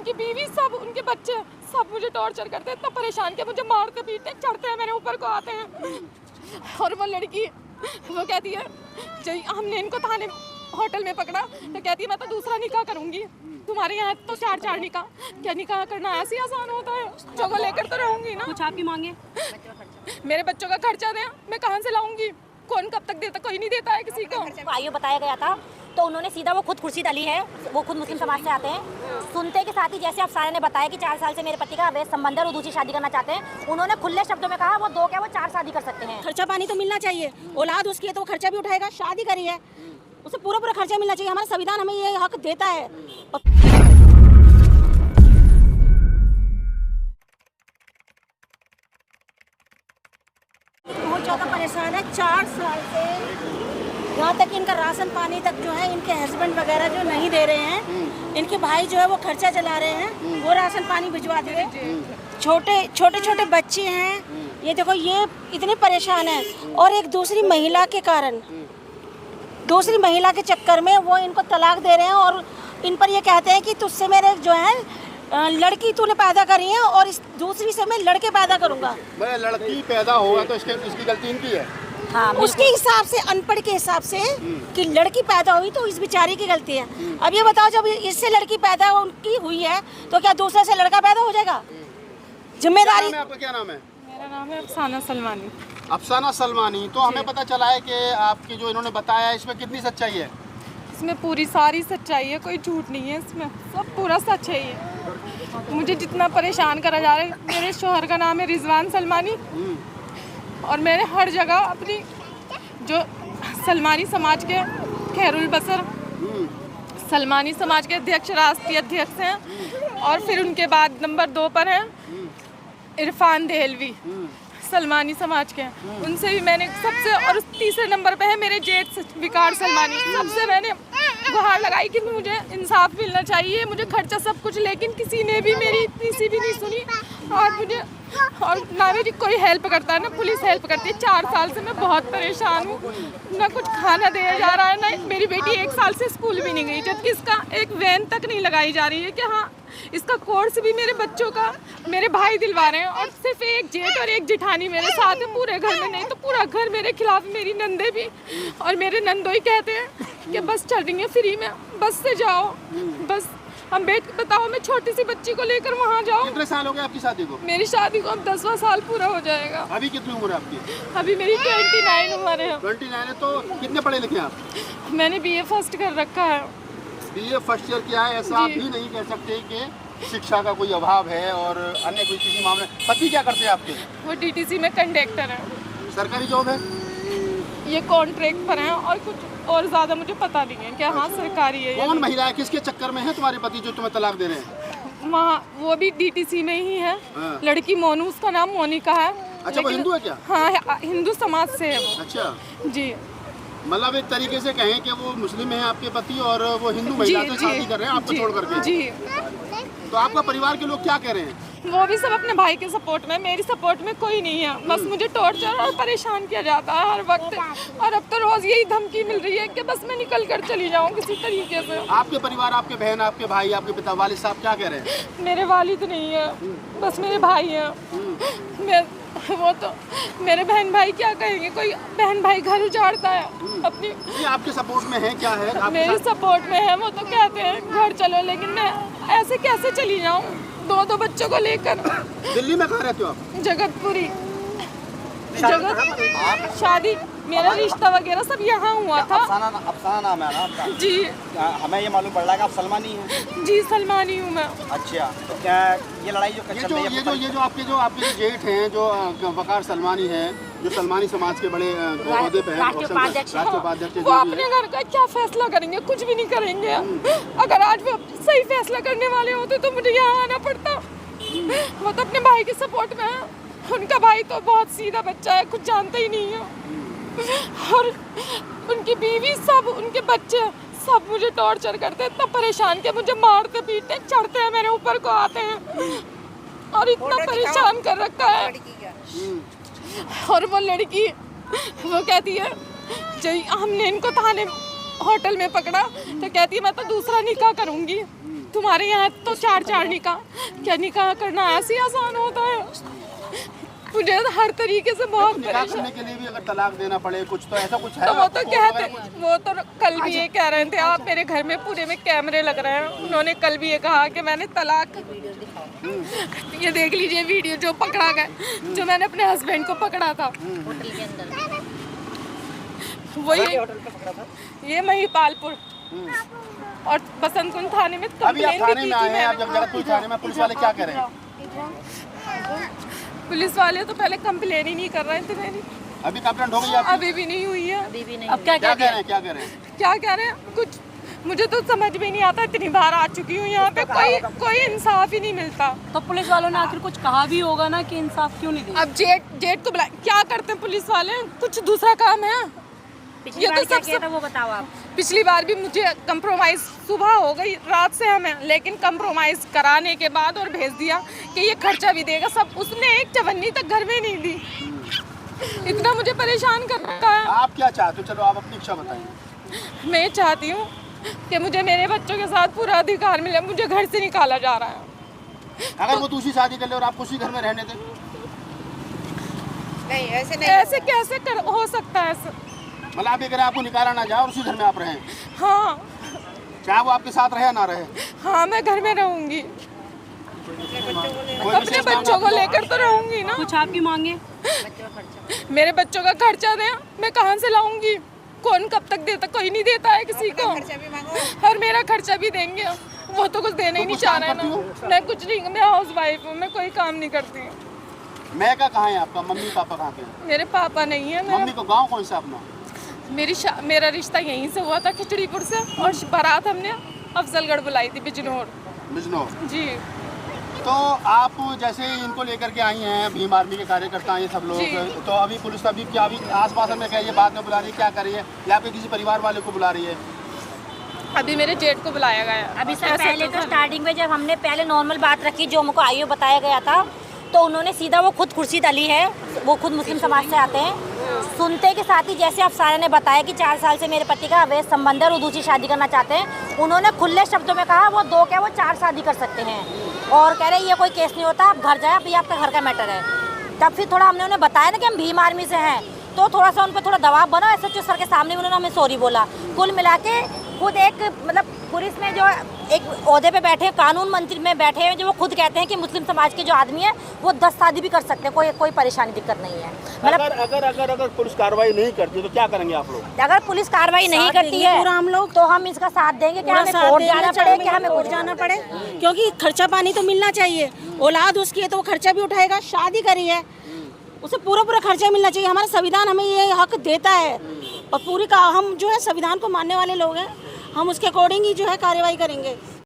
उनकी बीवी, सब उनके बच्चे, सब मुझे टॉर्चर करते हैं, इतना परेशान किया, मुझे मारते पीटते चढ़ते हैं, मेरे ऊपर को आते हैं। और वो लड़की वो कहती है हमने इनको थाने होटल में पकड़ा तो कहती है मैं तो दूसरा निकाह करूंगी, तुम्हारे यहाँ तो 4 निकाह, क्या निकाह करना ऐसे आसान होता है? जगह लेकर तो रहूंगी ना। कुछ आपकी मांगे? मेरे बच्चों का खर्चा दें, मैं कहाँ से लाऊंगी? कौन कब तक देता? कोई नहीं देता है किसी को। आयु बताया गया था तो उन्होंने सीधा, वो खुद खुर्शीद अली है, वो खुद मुस्लिम समाज से आते हैं, सुनते के साथ ही जैसे अफसाने ने बताया कि 4 साल से मेरे पति का अवैध संबंध है और दूसरी शादी करना चाहते हैं, उन्होंने खुले शब्दों में कहा वो 2 क्या वो 4 शादी कर सकते हैं। खर्चा पानी तो मिलना चाहिए, औलाद उसकी है तो वो खर्चा भी उठाएगा, शादी करी है उसे पूरा खर्चा मिलना चाहिए, हमारा संविधान हमें ये हक देता है। बहुत ज़्यादा परेशान है 4 साल से, यहाँ तक इनका राशन पानी तक जो है इनके हस्बैंड वगैरह जो नहीं दे रहे हैं, इनके भाई जो है वो खर्चा चला रहे हैं, वो राशन पानी भिजवा दिए। छोटे बच्चे हैं, ये देखो ये इतने परेशान हैं, और एक दूसरी महिला के कारण, दूसरी महिला के चक्कर में वो इनको तलाक दे रहे हैं, और इन पर ये कहते हैं कि तुझसे मेरे जो है लड़की तूने पैदा करी है और इस दूसरी से मैं लड़के पैदा करूंगा। लड़की पैदा होगा तो इसकी गलती इनकी है। हाँ, उसके हिसाब से, अनपढ़ के हिसाब से कि लड़की पैदा हुई तो इस बेचारी की गलती है। अब ये बताओ जब इससे लड़की पैदा उनकी हुई है तो क्या दूसरे से लड़का पैदा हो जाएगा? जिम्मेदारी। आपका क्या नाम है? मेरा नाम है अफसाना सलमानी। अफसाना सलमानी। तो हमें पता चला है कि आपकी जो इन्होंने बताया इसमें कितनी सच्चाई है? इसमें पूरी सारी सच्चाई है, कोई झूठ नहीं है इसमें, सब पूरा सच है ये। मुझे जितना परेशान करा जा रहा है, मेरे शोहर का नाम है रिजवान सलमानी, और मैंने हर जगह अपनी जो सलमानी समाज के खैरुल बसर सलमानी समाज के अध्यक्ष, राष्ट्रीय अध्यक्ष हैं, और फिर उनके बाद नंबर 2 पर हैं इरफान देहलवी सलमानी समाज के, उनसे भी मैंने सबसे, और तीसरे नंबर पे है मेरे जेठ विकार सलमानी, सबसे मैंने गुहार लगाई कि मुझे इंसाफ मिलना चाहिए, मुझे खर्चा सब कुछ, लेकिन किसी ने भी मेरी इतनी सी भी नहीं सुनी, और ना मेरी कोई हेल्प करता है, ना पुलिस हेल्प करती है। 4 साल से मैं बहुत परेशान हूँ, ना कुछ खाना दिया जा रहा है, ना मेरी बेटी 1 साल से स्कूल भी नहीं गई, जबकि इसका एक वैन तक नहीं लगाई जा रही है कि हाँ इसका कोर्स भी मेरे बच्चों का मेरे भाई दिलवा रहे हैं, और सिर्फ एक जेठ और एक जेठानी मेरे साथ है पूरे घर में, नहीं तो पूरा घर मेरे खिलाफ, मेरी नंदे भी, और मेरे नंदोई कहते हैं कि बस चल रही है फ्री में, बस से जाओ, बस हम बताओ मैं छोटी सी बच्ची को लेकर वहाँ जाओ। कितने साल हो गए आपकी शादी को? मेरी शादी को अब 10वां साल पूरा हो जाएगा। अभी कितनी उम्र है आपकी? अभी मेरी 29 उम्र है। 29 है। तो कितने पढ़े लिखे आप? मैंने BA फर्स्ट कर रखा है। BA फर्स्ट ईयर किया है। ऐसा आप भी नहीं कह सकते कि शिक्षा का कोई अभाव है और अन्य कोई किसी मामले। पति क्या करते हैं आपके? वो DTC में कंडक्टर है। सरकारी जॉब है? ये कॉन्ट्रैक्ट पर हैं, और कुछ और ज़्यादा मुझे पता नहीं है क्या। हाँ सरकारी है। कौन महिला है, किसके चक्कर में है तुम्हारे पति जो तुम्हें तलाक दे रहे हैं? वहाँ वो भी DTC में ही है। लड़की मोनू, उसका नाम मोनिका है। अच्छा, वो हिंदू है क्या? हाँ, हिंदू समाज से है वो। अच्छा जी, मतलब एक तरीके से कहें कि वो मुस्लिम है आपके पति और वो हिंदू महिला से शादी कर रहे हैं आपको छोड़ करके। जी। तो आपका परिवार के लोग क्या कह रहे हैं? वो भी सब अपने भाई के सपोर्ट में, मेरी सपोर्ट में कोई नहीं है। बस मुझे टॉर्चर और परेशान किया जाता है हर वक्त, और अब तो रोज यही धमकी मिल रही है कि बस मैं निकल कर चली जाऊँ किसी तरीके से। आपके परिवार, आपके बहन, आपके भाई, आपके पिता, वालिद साहब क्या कह रहे हैं? मेरे वालिद नहीं है, बस मेरे भाई हैं। वो तो मेरे बहन भाई क्या कहेंगे, कोई बहन भाई घर उजाड़ता है अपनी। ये आपके सपोर्ट में है क्या है? मेरे सपोर्ट में है, वो तो कहते हैं घर चलो, लेकिन मैं ऐसे कैसे चली जाऊँ 2 बच्चों को लेकर। दिल्ली में कहाँ रहते हो आप? जगतपुरी। शादी, मेरा रिश्ता वगैरह सब यहाँ हुआ था। अफसाना नाम है ना आपका? जी। हमें ये मालूम पड़ रहा है कि आप सलमानी हैं। जी, सलमानी हूँ मैं। अच्छा, तो क्या ये लड़ाई जो चल रही है? ये जो आपके जेठ हैं जो वकार सलमानी हैं, जो सलमानी समाज के बड़े ओहदे पे हैं, राष्ट्रीय उपाध्यक्ष, वो अपने घर का क्या फैसला करेंगे? कुछ भी नहीं करेंगे। अगर आज वो सही फैसला करने वाले होते तो मुझे यहाँ आना पड़ता। वो तो अपने भाई के सपोर्ट में है। उनका भाई तो बहुत सीधा बच्चा है, कुछ जानता ही नहीं है, और उनकी बीवी, सब उनके बच्चे, सब मुझे टॉर्चर करते हैं, इतना परेशान किया, मुझे मारते पीटते चढ़ते हैं, मेरे ऊपर को आते हैं, और इतना परेशान कर रखा है। और वो लड़की वो कहती है हमने इनको थाने होटल में पकड़ा तो कहती है मैं तो दूसरा निकाह करूंगी, तुम्हारे यहाँ तो 4 निकाह, क्या निकाह करना ऐसे आसान होता है? मुझे हर तरीके से बहुत निकाह करने के लिए भी अगर तलाक देना पड़े कुछ, तो ऐसा कुछ है? तो वो तो आपको कहते, वगैरह कुछ? वो तो कल भी ये कह रहे थे, आप मेरे घर में पूरे में कैमरे लग रहे हैं, उन्होंने कल भी ये कहा कि मैंने तलाक, ये देख लीजिए वीडियो जो पकड़ा गया, जो मैंने अपने हस्बैंड को पकड़ा था होटल के अंदर। वही ये महिपालपुर और बसंत कुंज थाने में अभी आप कंप्लेन भी थाने की में थी आए हैं, आप मैंने। जब जगतपुर थाने में, पुलिस वाले क्या कह रहे हैं? पुलिस वाले तो पहले कंप्लेन ही नहीं कर रहे थे मेरी, अभी कंप्लेंट हो गई आपकी? अभी भी नहीं हुई है। अभी भी नहीं। अब क्या क्या कह कह रहे हैं, क्या कह रहे हैं? क्या कह रहे हैं कुछ मुझे तो समझ में नहीं आता, इतनी बार आ चुकी हूँ यहाँ पे, कोई इंसाफ ही नहीं मिलता। तो पुलिस वालों ने आखिर कुछ कहा भी होगा ना कि इंसाफ क्यों नहीं दिया? अब जेठ को बुला, क्या करते हैं पुलिस वाले, कुछ दूसरा काम है? पिछली ये बार तो क्या सबसे- किया था वो बताओ आप। पिछली बार भी मुझे कंप्रोमाइज सुबह हो गई, रात से हमें, लेकिन कंप्रोमाइज कराने के बाद और भेज दिया कि ये खर्चा भी देगा सब, उसने एक चवन्नी तक घर में नहीं दी। इतना मुझे परेशान कर रखा है। आप क्या चाहते हो? चलो आप अपनी इच्छा बताइए। मैं चाहती हूँ कि मुझे मेरे बच्चों के साथ पूरा अधिकार मिले, मुझे घर से निकाला जा रहा है। अगर वो दूसरी शादी कर ले और आप उसी घर में रहने दें? नहीं ऐसे ऐसे कैसे हो सकता है ऐसे? मतलब आप ये कह रहे हैं आपको निकाला ना जाए और उसी घर में आप रहें, हाँ चाहे वो आपके साथ रहे या ना रहे? हाँ, मैं घर में रहूंगी, कोई अपने विशेष मांग बच्चों को आपको? लेकर तो रहूंगी ना। कुछ आपकी मांगे? मेरे बच्चों का खर्चा दें, मैं कहाँ से लाऊंगी? कौन कब तक देता? कोई नहीं देता है किसी को, और मेरा खर्चा भी देंगे, वो तो कुछ देना ही तो नहीं कुछ चाह काम रहे ना। करती मैं कुछ नहीं, मैं हाउस वाइफ हूँ, मैं कोई काम नहीं करती। मैं का कहाँ है आपका? मम्मी पापा कहाँ के हैं? मेरे पापा नहीं है, मम्मी को गांव कौन सा अपना? मेरा रिश्ता यहीं से हुआ था, खिचड़ीपुर से, और बारात हमने अफजलगढ़ बुलाई थी, बिजनौर। बिजनौर। जी। तो आप जैसे इनको लेकर के आई हैं, भीम आर्मी के कार्यकर्ता हैं ये सब लोग, जी। तो अभी पुलिस अभी क्या अभी आस-पास में क्या ये बाद में बुला रही है, क्या कर रही है, या आपके किसी परिवार वाले को बुला रही है? अभी मेरे जेठ को बुलाया गया। अभी सर ऐसे पहले तो तो सर- स्टार्टिंग में जब हमने पहले नॉर्मल बात रखी जो हमको आईओ बताया गया था, तो उन्होंने सीधा, वो खुद खुर्शीद अली है, वो खुद मुस्लिम समाज से आते हैं, सुनते के साथ ही जैसे आप सारे ने बताया कि 4 साल से मेरे पति का अवैध संबंध है और वो दूसरी शादी करना चाहते हैं, उन्होंने खुले शब्दों में कहा वो 2 क्या वो 4 शादी कर सकते हैं, और कह रहे ये कोई केस नहीं होता, आप घर जाए, अब ये आपका घर का मैटर है। तब फिर थोड़ा हमने उन्हें बताया ना कि हम भीम आर्मी से हैं, तो थोड़ा सा उन पर थोड़ा दबाव बना, एसएचओ सर के सामने उन्होंने हमें सॉरी बोला। कुल मिला के खुद एक मतलब पुलिस में जो एक ओहदे पे बैठे, कानून मंत्री में बैठे हैं, जो वो खुद कहते हैं कि मुस्लिम समाज के जो आदमी है वो 10 शादी भी कर सकते हैं, कोई परेशानी दिक्कत नहीं है। मतलब अगर पुलिस कार्रवाई नहीं करती तो क्या करेंगे आप लोग? अगर पुलिस कार्रवाई नहीं करती है पूरा हम लोग, तो हम इसका साथ देंगे कि हमें साथ कोर्ट देना जाना चाहिए, पड़े कि हमें कोर्ट कुछ जाना पड़े, क्योंकि खर्चा पानी तो मिलना चाहिए। औलाद उसकी है तो वो खर्चा भी उठाएगा, शादी करी है उसे पूरा खर्चा मिलना चाहिए। हमारा संविधान हमें ये हक देता है, और पूरी का हम जो है संविधान को मानने वाले लोग हैं, हम उसके अकॉर्डिंग ही जो है कार्रवाई करेंगे।